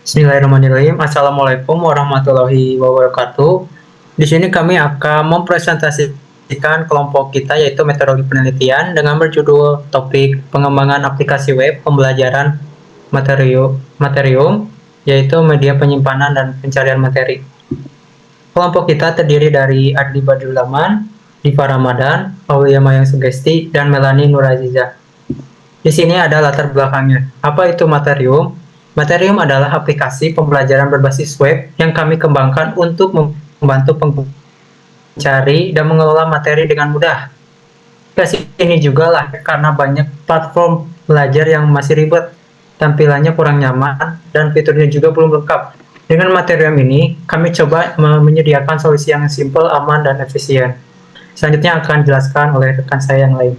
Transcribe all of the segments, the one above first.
Bismillahirrahmanirrahim. Assalamualaikum warahmatullahi wabarakatuh. Di sini kami akan mempresentasikan kelompok kita yaitu metodologi penelitian dengan berjudul topik pengembangan aplikasi web pembelajaran materium yaitu media penyimpanan dan pencarian materi. Kelompok kita terdiri dari Adli Badrul Aman, Diva Ramadan, Aulia Mayang Sugesti, dan Melani Nuraziza. Di sini ada latar belakangnya. Apa itu Materium? Materium adalah aplikasi pembelajaran berbasis web yang kami kembangkan untuk membantu mencari dan mengelola materi dengan mudah. Aplikasi ini juga lahir karena banyak platform belajar yang masih ribet, tampilannya kurang nyaman, dan fiturnya juga belum lengkap. Dengan Materium ini, kami coba menyediakan solusi yang simple, aman, dan efisien. Selanjutnya akan dijelaskan oleh rekan saya yang lain.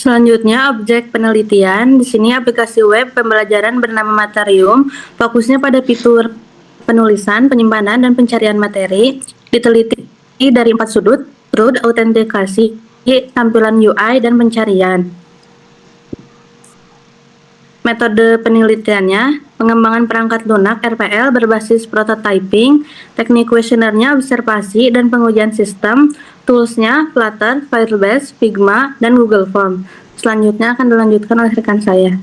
Selanjutnya, objek penelitian. Di sini aplikasi web pembelajaran bernama Materium, fokusnya pada fitur penulisan, penyimpanan, dan pencarian materi. Diteliti dari 4 sudut, root, autentikasi, tampilan UI, dan pencarian. Metode penelitiannya, pengembangan perangkat lunak RPL berbasis prototyping, teknik kuesionernya observasi dan pengujian sistem, toolsnya Flutter, Firebase, Figma, dan Google Form. Selanjutnya akan dilanjutkan oleh rekan saya.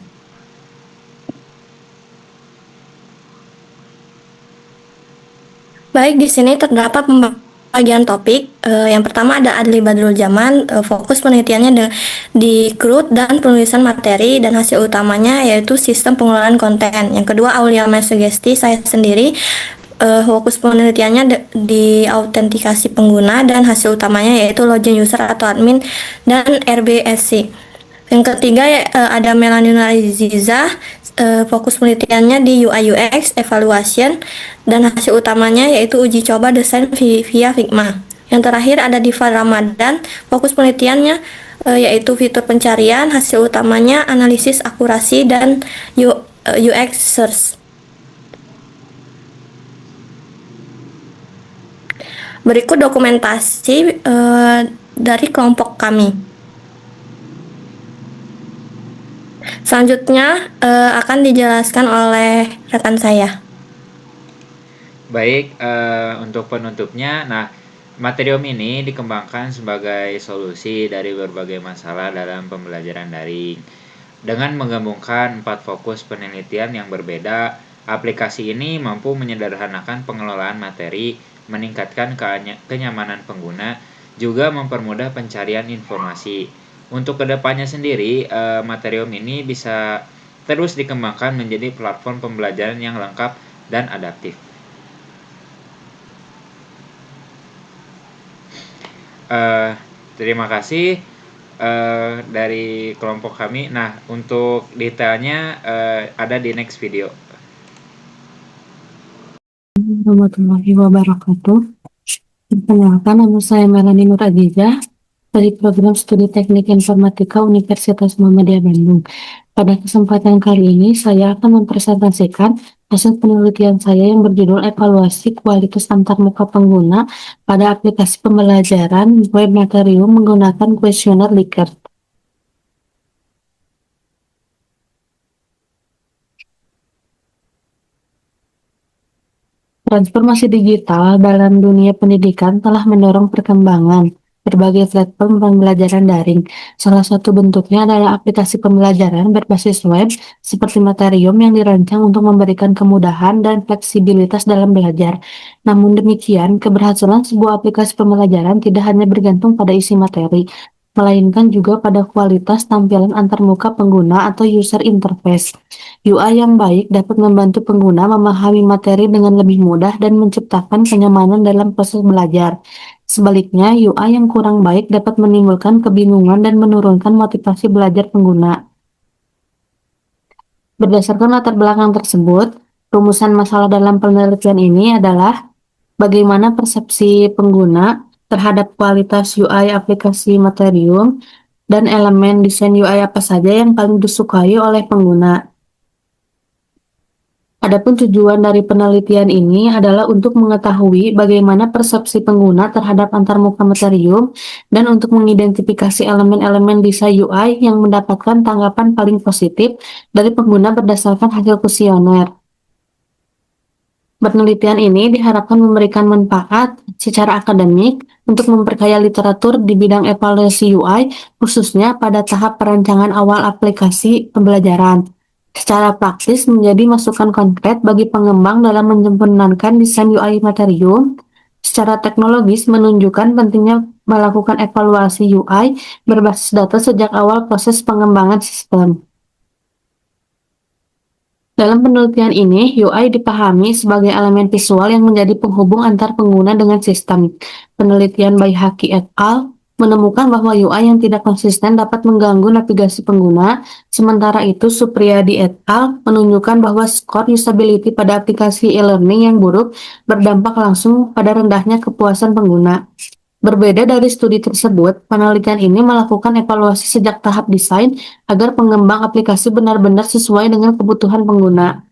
Baik, di sini terdapat pembagian topik. Yang pertama ada Adli Badrul Jaman, fokus penelitiannya di CRUD dan penulisan materi, dan hasil utamanya yaitu sistem pengelolaan konten. Yang kedua Aulia Sugesti, saya sendiri, fokus penelitiannya di autentikasi pengguna, dan hasil utamanya yaitu login user atau admin dan RBSC. Yang ketiga ada Melani Nuraziza, fokus penelitiannya di UI UX, evaluation, dan hasil utamanya yaitu uji coba desain via Figma. Yang terakhir ada Diva Ramadan, fokus penelitiannya yaitu fitur pencarian, hasil utamanya analisis akurasi dan UX search. Berikut dokumentasi dari kelompok kami. Selanjutnya akan dijelaskan oleh rekan saya. Baik, untuk penutupnya, Materium ini dikembangkan sebagai solusi dari berbagai masalah dalam pembelajaran daring. Dengan menggabungkan 4 fokus penelitian yang berbeda, aplikasi ini mampu menyederhanakan pengelolaan materi, meningkatkan kenyamanan pengguna, juga mempermudah pencarian informasi. Untuk kedepannya sendiri, Materium ini bisa terus dikembangkan menjadi platform pembelajaran yang lengkap dan adaptif. Terima kasih dari kelompok kami. Untuk detailnya ada di next video. Warahmatullahi wabarakatuh. Perkenalkan, nama saya Melani Nuraziza dari program studi Teknik Informatika Universitas Muhammadiyah Bandung. Pada kesempatan kali ini, saya akan mempresentasikan hasil penelitian saya yang berjudul Evaluasi Kualitas Antarmuka Pengguna pada aplikasi pembelajaran web Materium menggunakan kuesioner Likert. Transformasi digital dalam dunia pendidikan telah mendorong perkembangan berbagai platform pembelajaran daring. Salah satu bentuknya adalah aplikasi pembelajaran berbasis web seperti Materium yang dirancang untuk memberikan kemudahan dan fleksibilitas dalam belajar. Namun demikian, keberhasilan sebuah aplikasi pembelajaran tidak hanya bergantung pada isi materi, melainkan juga pada kualitas tampilan antarmuka pengguna atau user interface. UI yang baik dapat membantu pengguna memahami materi dengan lebih mudah dan menciptakan kenyamanan dalam proses belajar. Sebaliknya, UI yang kurang baik dapat menimbulkan kebingungan dan menurunkan motivasi belajar pengguna. Berdasarkan latar belakang tersebut, rumusan masalah dalam penelitian ini adalah bagaimana persepsi pengguna terhadap kualitas UI aplikasi Materium dan elemen desain UI apa saja yang paling disukai oleh pengguna. Adapun tujuan dari penelitian ini adalah untuk mengetahui bagaimana persepsi pengguna terhadap antarmuka Materium dan untuk mengidentifikasi elemen-elemen desain UI yang mendapatkan tanggapan paling positif dari pengguna berdasarkan hasil kuesioner. Penelitian ini diharapkan memberikan manfaat secara akademik untuk memperkaya literatur di bidang evaluasi UI, khususnya pada tahap perancangan awal aplikasi pembelajaran. Secara praktis menjadi masukan konkret bagi pengembang dalam menyempurnakan desain UI Materium. Secara teknologis menunjukkan pentingnya melakukan evaluasi UI berbasis data sejak awal proses pengembangan sistem. Dalam penelitian ini, UI dipahami sebagai elemen visual yang menjadi penghubung antar pengguna dengan sistem. Penelitian Baihaqi et al. Menemukan bahwa UI yang tidak konsisten dapat mengganggu navigasi pengguna, sementara itu Supriyadi et al. Menunjukkan bahwa skor usability pada aplikasi e-learning yang buruk berdampak langsung pada rendahnya kepuasan pengguna. Berbeda dari studi tersebut, penelitian ini melakukan evaluasi sejak tahap desain agar pengembang aplikasi benar-benar sesuai dengan kebutuhan pengguna.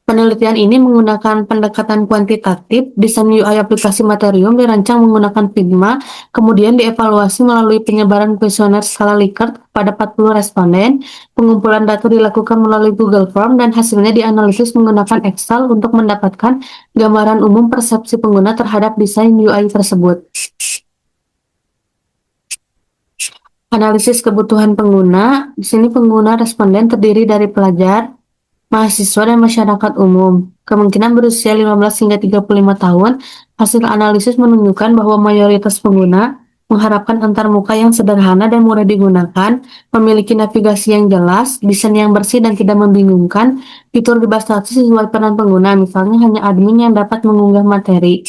Penelitian ini menggunakan pendekatan kuantitatif. Desain UI aplikasi Materium dirancang menggunakan Figma, kemudian dievaluasi melalui penyebaran kuesioner skala Likert pada 40 responden. Pengumpulan data dilakukan melalui Google Form dan hasilnya dianalisis menggunakan Excel untuk mendapatkan gambaran umum persepsi pengguna terhadap desain UI tersebut. Analisis kebutuhan pengguna. Di sini pengguna responden terdiri dari pelajar, mahasiswa, dan masyarakat umum. Kemungkinan berusia 15 hingga 35 tahun. Hasil analisis menunjukkan bahwa mayoritas pengguna mengharapkan antarmuka yang sederhana dan mudah digunakan, memiliki navigasi yang jelas, desain yang bersih dan tidak membingungkan, fitur dibatasi sesuai peran pengguna, misalnya hanya admin yang dapat mengunggah materi.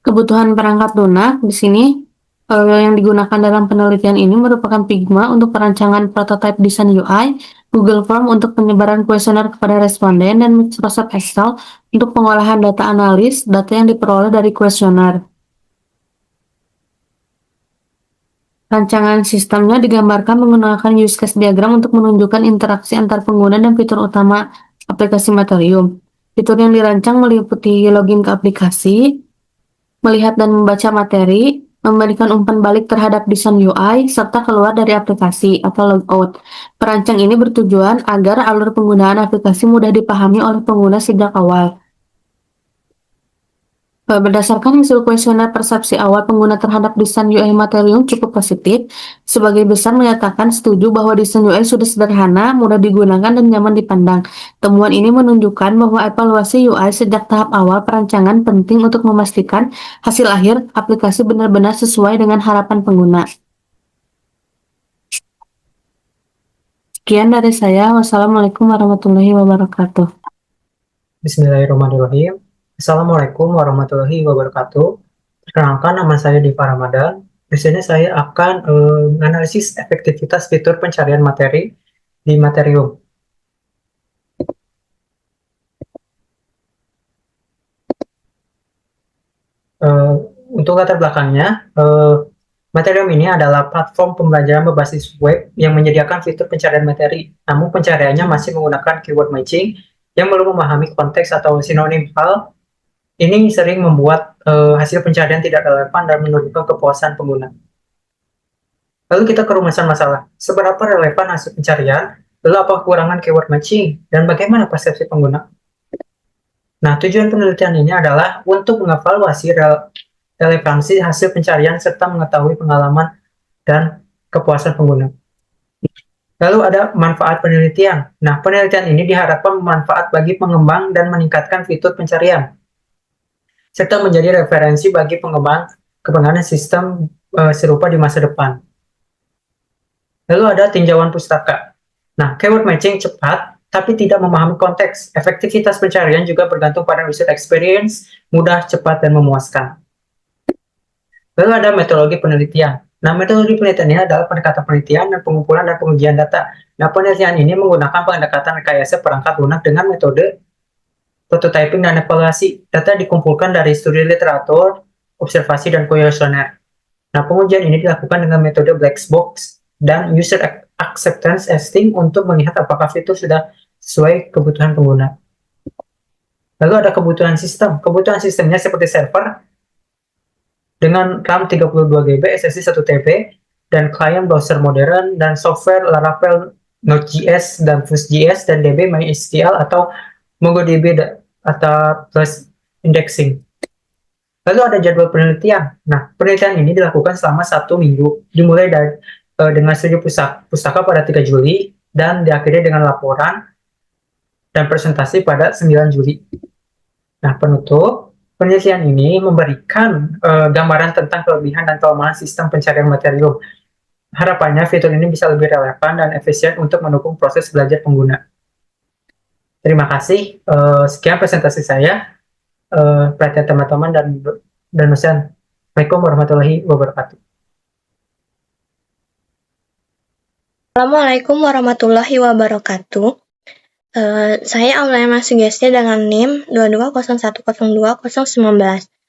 Kebutuhan perangkat lunak di sini yang digunakan dalam penelitian ini merupakan Figma untuk perancangan prototipe desain UI, Google Form untuk penyebaran kuesioner kepada responden, dan Microsoft Excel untuk pengolahan data analis data yang diperoleh dari kuesioner. Rancangan sistemnya digambarkan menggunakan use case diagram untuk menunjukkan interaksi antar pengguna dan fitur utama aplikasi Materium. Fitur yang dirancang meliputi login ke aplikasi, melihat dan membaca materi, memberikan umpan balik terhadap desain UI, serta keluar dari aplikasi atau logout. Perancang ini bertujuan agar alur penggunaan aplikasi mudah dipahami oleh pengguna sejak awal. Berdasarkan hasil kuesioner persepsi awal pengguna terhadap desain UI Materium cukup positif, sebagai besar menyatakan setuju bahwa desain UI sudah sederhana, mudah digunakan, dan nyaman dipandang. Temuan ini menunjukkan bahwa evaluasi UI sejak tahap awal perancangan penting untuk memastikan hasil akhir aplikasi benar-benar sesuai dengan harapan pengguna. Sekian dari saya. Wassalamualaikum warahmatullahi wabarakatuh. Bismillahirrahmanirrahim. Assalamualaikum warahmatullahi wabarakatuh. Perkenalkan, nama saya Diva Ramadan. Di sini saya akan menganalisis efektivitas fitur pencarian materi di Materium. Untuk latar belakangnya, Materium ini adalah platform pembelajaran berbasis web yang menyediakan fitur pencarian materi. Namun pencariannya masih menggunakan keyword matching yang belum memahami konteks atau sinonim hal. Ini sering membuat hasil pencarian tidak relevan dan menurunkan kepuasan pengguna. Lalu kita ke rumusan masalah. Seberapa relevan hasil pencarian? Lalu apa kekurangan keyword matching? Dan bagaimana persepsi pengguna? Nah, tujuan penelitian ini adalah untuk mengevaluasi relevansi hasil pencarian serta mengetahui pengalaman dan kepuasan pengguna. Lalu ada manfaat penelitian. Nah, penelitian ini diharapkan bermanfaat bagi pengembang dan meningkatkan fitur pencarian, serta menjadi referensi bagi pengembangan sistem serupa di masa depan. Lalu ada tinjauan pustaka. Nah, keyword matching cepat, tapi tidak memahami konteks. Efektivitas pencarian juga bergantung pada user experience, mudah, cepat, dan memuaskan. Lalu ada metodologi penelitian. Nah, metodologi penelitian ini adalah pendekatan penelitian dan pengumpulan dan pengujian data. Nah, penelitian ini menggunakan pendekatan rekayasa perangkat lunak dengan metode prototyping dan evaluasi. Data dikumpulkan dari studi literatur, observasi, dan kuesioner. Nah, pengujian ini dilakukan dengan metode black box dan user acceptance testing untuk melihat apakah fitur sudah sesuai kebutuhan pengguna. Lalu ada kebutuhan sistem. Kebutuhan sistemnya seperti server dengan RAM 32 GB, SSD 1 TB, dan klien browser modern, dan software Laravel, Node.js, dan Fast.js, dan DB MySQL atau MongoDB atau plus indexing. Lalu ada jadwal penelitian. Nah, penelitian ini dilakukan selama 1 minggu, dimulai dengan studi pustaka pada 3 Juli, dan diakhiri dengan laporan dan presentasi pada 9 Juli. Nah, penutup, penelitian ini memberikan gambaran tentang kelebihan dan kelemahan sistem pencarian materium. Harapannya fitur ini bisa lebih relevan dan efisien untuk mendukung proses belajar pengguna. Terima kasih. Sekian presentasi saya. Perhatian teman-teman dan dosen. Assalamualaikum warahmatullahi wabarakatuh. Assalamualaikum warahmatullahi wabarakatuh. Saya Auliana Sugesti dengan NIM 2201020019.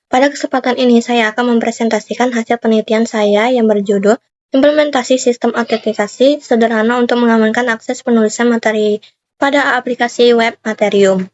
Pada kesempatan ini saya akan mempresentasikan hasil penelitian saya yang berjudul Implementasi Sistem Autentikasi Sederhana untuk Mengamankan Akses Penulisan Materi pada Aplikasi Web Materium.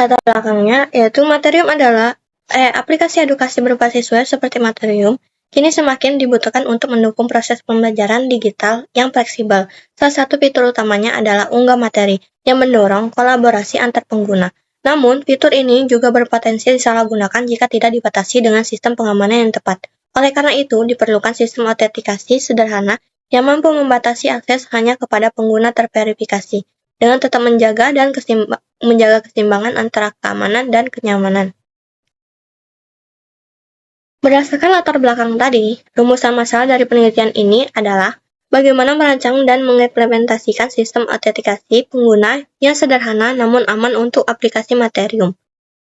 Latar belakangnya yaitu Materium adalah aplikasi edukasi berbasis web seperti Materium kini semakin dibutuhkan untuk mendukung proses pembelajaran digital yang fleksibel. Salah satu fitur utamanya adalah unggah materi yang mendorong kolaborasi antar pengguna. Namun, fitur ini juga berpotensi disalahgunakan jika tidak dibatasi dengan sistem pengamanan yang tepat. Oleh karena itu, diperlukan sistem autentikasi sederhana yang mampu membatasi akses hanya kepada pengguna terverifikasi, dengan tetap menjaga keseimbangan antara keamanan dan kenyamanan. Berdasarkan latar belakang tadi, rumusan masalah dari penelitian ini adalah bagaimana merancang dan mengimplementasikan sistem autentikasi pengguna yang sederhana namun aman untuk aplikasi Materium.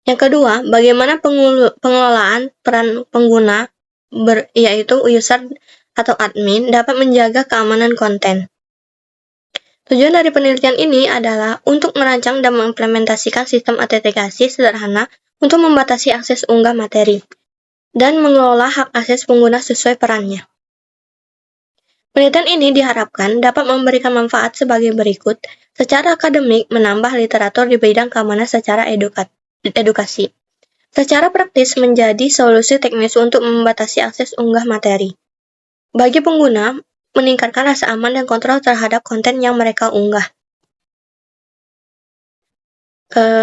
Yang kedua, bagaimana pengelolaan peran pengguna, yaitu user atau admin, dapat menjaga keamanan konten. Tujuan dari penelitian ini adalah untuk merancang dan mengimplementasikan sistem autentikasi sederhana untuk membatasi akses unggah materi dan mengelola hak akses pengguna sesuai perannya. Penelitian ini diharapkan dapat memberikan manfaat sebagai berikut. Secara akademik, menambah literatur di bidang keamanan secara edukasi. Secara praktis, menjadi solusi teknis untuk membatasi akses unggah materi. Bagi pengguna, meningkatkan rasa aman dan kontrol terhadap konten yang mereka unggah.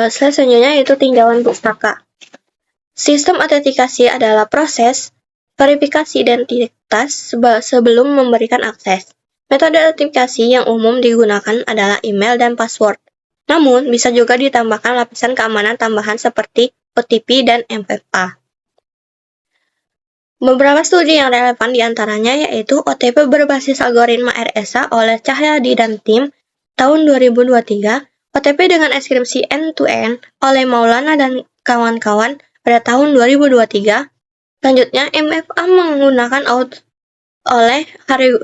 Selanjutnya yaitu tinjauan pustaka. Sistem autentikasi adalah proses verifikasi identitas sebelum memberikan akses. Metode autentikasi yang umum digunakan adalah email dan password. Namun, bisa juga ditambahkan lapisan keamanan tambahan seperti OTP dan MFA. Beberapa studi yang relevan diantaranya yaitu OTP berbasis algoritma RSA oleh Cahyadi dan tim tahun 2023, OTP dengan enkripsi end-to-end oleh Maulana dan kawan-kawan pada tahun 2023. Selanjutnya, MFA menggunakan oleh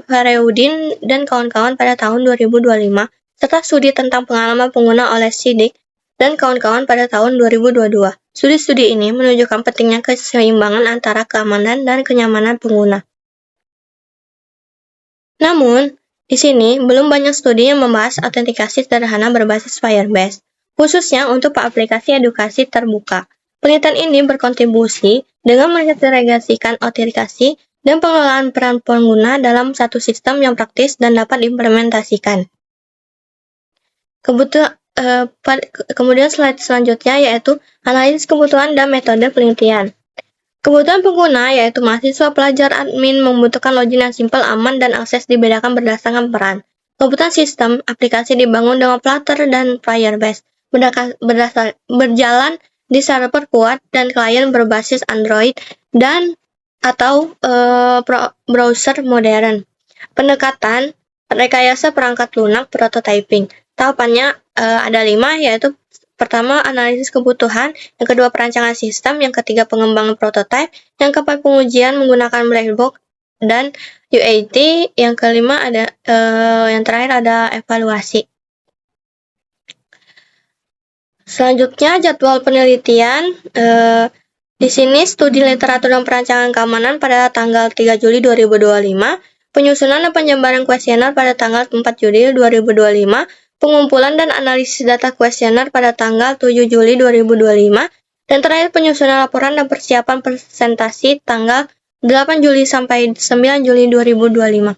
Hareudin dan kawan-kawan pada tahun 2025, serta studi tentang pengalaman pengguna oleh Siddiq dan kawan-kawan pada tahun 2022. Studi-studi ini menunjukkan pentingnya keseimbangan antara keamanan dan kenyamanan pengguna. Namun, di sini belum banyak studi yang membahas autentikasi sederhana berbasis Firebase, khususnya untuk aplikasi edukasi terbuka. Penelitian ini berkontribusi dengan mengintegrasikan autentikasi dan pengelolaan peran pengguna dalam satu sistem yang praktis dan dapat diimplementasikan. Kemudian slide selanjutnya yaitu analisis kebutuhan dan metode penelitian. Kebutuhan pengguna yaitu mahasiswa, pelajar, admin membutuhkan login yang simpel, aman, dan akses dibedakan berdasarkan peran. Kebutuhan sistem aplikasi dibangun dengan Flutter dan Firebase, berjalan di server kuat dan klien berbasis Android dan atau browser modern. Pendekatan rekayasa perangkat lunak prototyping. Tahapannya ada 5, yaitu pertama analisis kebutuhan, yang kedua perancangan sistem, yang ketiga pengembangan prototype, yang keempat pengujian menggunakan black box dan UAT, yang kelima ada yang terakhir ada evaluasi. Selanjutnya jadwal penelitian. Di sini studi literatur dan perancangan keamanan pada tanggal 3 Juli 2025, penyusunan dan penyebaran kuesioner pada tanggal 4 Juli 2025, pengumpulan dan analisis data kuesioner pada tanggal 7 Juli 2025, dan terakhir penyusunan laporan dan persiapan presentasi tanggal 8 Juli sampai 9 Juli 2025.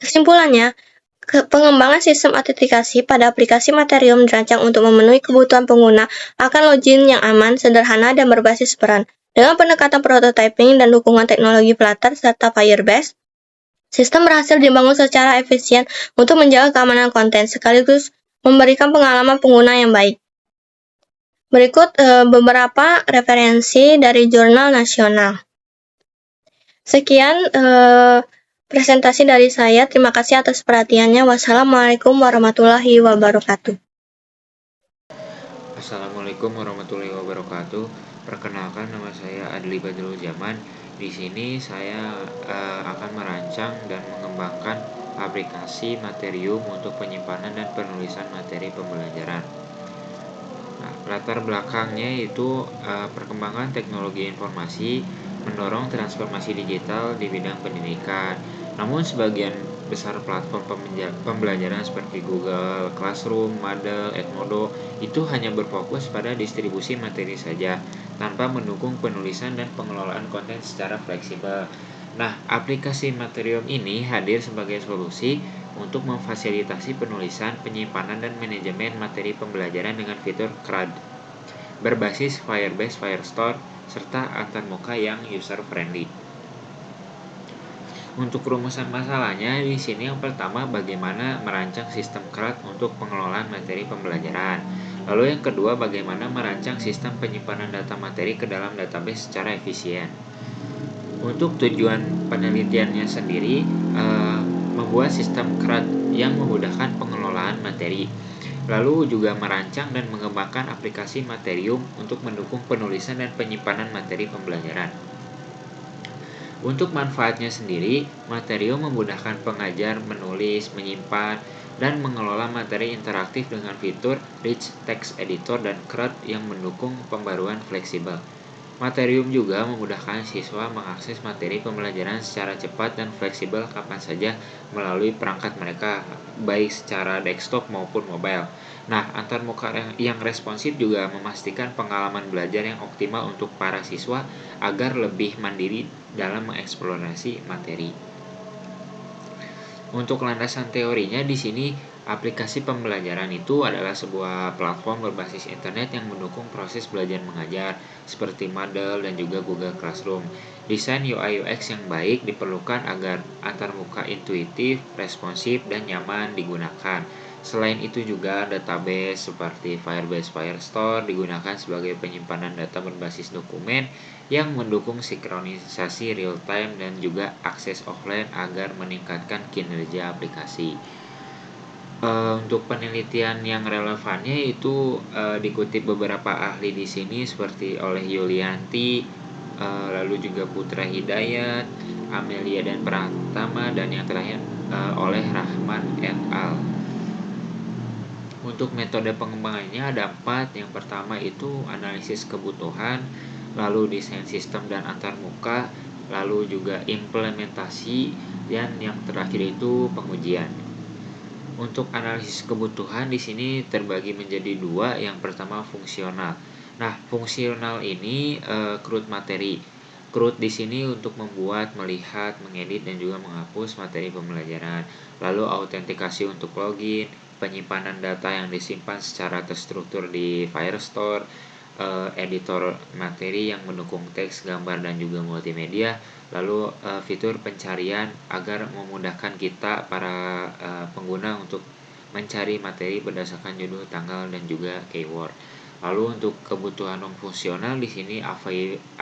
Kesimpulannya, pengembangan sistem autentikasi pada aplikasi Materium dirancang untuk memenuhi kebutuhan pengguna akan login yang aman, sederhana, dan berbasis peran. Dengan pendekatan prototyping dan dukungan teknologi Flutter serta Firebase, sistem berhasil dibangun secara efisien untuk menjaga keamanan konten sekaligus memberikan pengalaman pengguna yang baik. Berikut beberapa referensi dari jurnal nasional. Sekian presentasi dari saya. Terima kasih atas perhatiannya. Wassalamualaikum warahmatullahi wabarakatuh. Assalamualaikum warahmatullahi wabarakatuh. Perkenalkan, nama saya Adli Badrul Zaman. Di sini saya akan merancang dan mengembangkan aplikasi Materium untuk penyimpanan dan penulisan materi pembelajaran. Nah, latar belakangnya itu perkembangan teknologi informasi mendorong transformasi digital di bidang pendidikan. Namun sebagian besar platform pembelajaran seperti Google Classroom, Moodle, Edmodo itu hanya berfokus pada distribusi materi saja tanpa mendukung penulisan dan pengelolaan konten secara fleksibel. Nah, aplikasi Materium ini hadir sebagai solusi untuk memfasilitasi penulisan, penyimpanan, dan manajemen materi pembelajaran dengan fitur CRUD berbasis Firebase Firestore serta antarmuka yang user-friendly. Untuk rumusan masalahnya, di sini yang pertama bagaimana merancang sistem CRUD untuk pengelolaan materi pembelajaran. Lalu yang kedua bagaimana merancang sistem penyimpanan data materi ke dalam database secara efisien. Untuk tujuan penelitiannya sendiri, membuat sistem CRUD yang memudahkan pengelolaan materi. Lalu juga merancang dan mengembangkan aplikasi Materium untuk mendukung penulisan dan penyimpanan materi pembelajaran. Untuk manfaatnya sendiri, Materium memudahkan pengajar menulis, menyimpan, dan mengelola materi interaktif dengan fitur Rich Text Editor dan CRUD yang mendukung pembaruan fleksibel. Materium juga memudahkan siswa mengakses materi pembelajaran secara cepat dan fleksibel kapan saja melalui perangkat mereka, baik secara desktop maupun mobile. Nah, antarmuka yang responsif juga memastikan pengalaman belajar yang optimal untuk para siswa agar lebih mandiri dalam mengeksplorasi materi. Untuk landasan teorinya di sini, aplikasi pembelajaran itu adalah sebuah platform berbasis internet yang mendukung proses belajar mengajar seperti Moodle dan juga Google Classroom. Desain UI UX yang baik diperlukan agar antarmuka intuitif, responsif, dan nyaman digunakan. Selain itu juga database seperti Firebase Firestore digunakan sebagai penyimpanan data berbasis dokumen yang mendukung sinkronisasi real-time dan juga akses offline agar meningkatkan kinerja aplikasi. Untuk penelitian yang relevannya itu dikutip beberapa ahli di sini seperti oleh Yulianti, lalu juga Putra Hidayat, Amelia dan Pratama, dan yang terakhir oleh Rahman et al. Untuk metode pengembangannya ada 4. Yang pertama itu analisis kebutuhan, lalu desain sistem dan antarmuka, lalu juga implementasi, dan yang terakhir itu pengujian. Untuk analisis kebutuhan di sini terbagi menjadi 2. Yang pertama fungsional. Nah, fungsional ini CRUD materi. CRUD di sini untuk membuat, melihat, mengedit, dan juga menghapus materi pembelajaran. Lalu autentikasi untuk login, penyimpanan data yang disimpan secara terstruktur di Firestore, editor materi yang mendukung teks, gambar, dan juga multimedia, lalu fitur pencarian agar memudahkan kita para pengguna untuk mencari materi berdasarkan judul, tanggal, dan juga keyword. Lalu untuk kebutuhan non fungsional di sini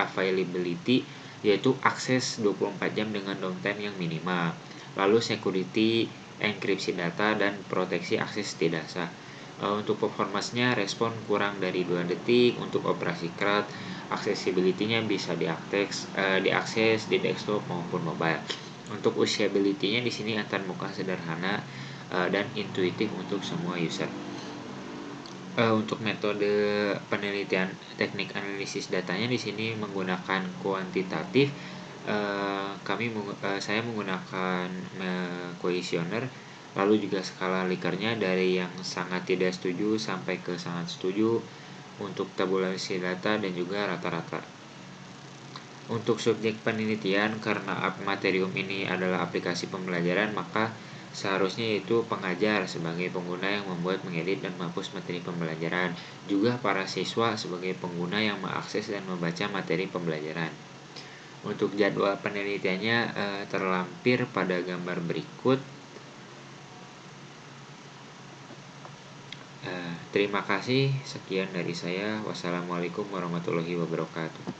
availability, yaitu akses 24 jam dengan downtime yang minimal. Lalu security, enkripsi data, dan proteksi akses tidak sah. Untuk performance-nya respon kurang dari 2 detik. Untuk operasi CRUD, accessibility-nya bisa diakses di desktop maupun mobile. Untuk usability-nya di sini antarmuka sederhana dan intuitif untuk semua user. Untuk metode penelitian teknik analisis datanya di sini menggunakan kuantitatif, saya menggunakan kuesioner, lalu juga skala Likert-nya dari yang sangat tidak setuju sampai ke sangat setuju untuk tabulasi data dan juga rata-rata. Untuk subjek penelitian, karena materium ini adalah aplikasi pembelajaran, maka seharusnya yaitu pengajar sebagai pengguna yang membuat, mengedit, dan menghapus materi pembelajaran. Juga para siswa sebagai pengguna yang mengakses dan membaca materi pembelajaran. Untuk jadwal penelitiannya terlampir pada gambar berikut. Terima kasih, sekian dari saya. Wassalamualaikum warahmatullahi wabarakatuh.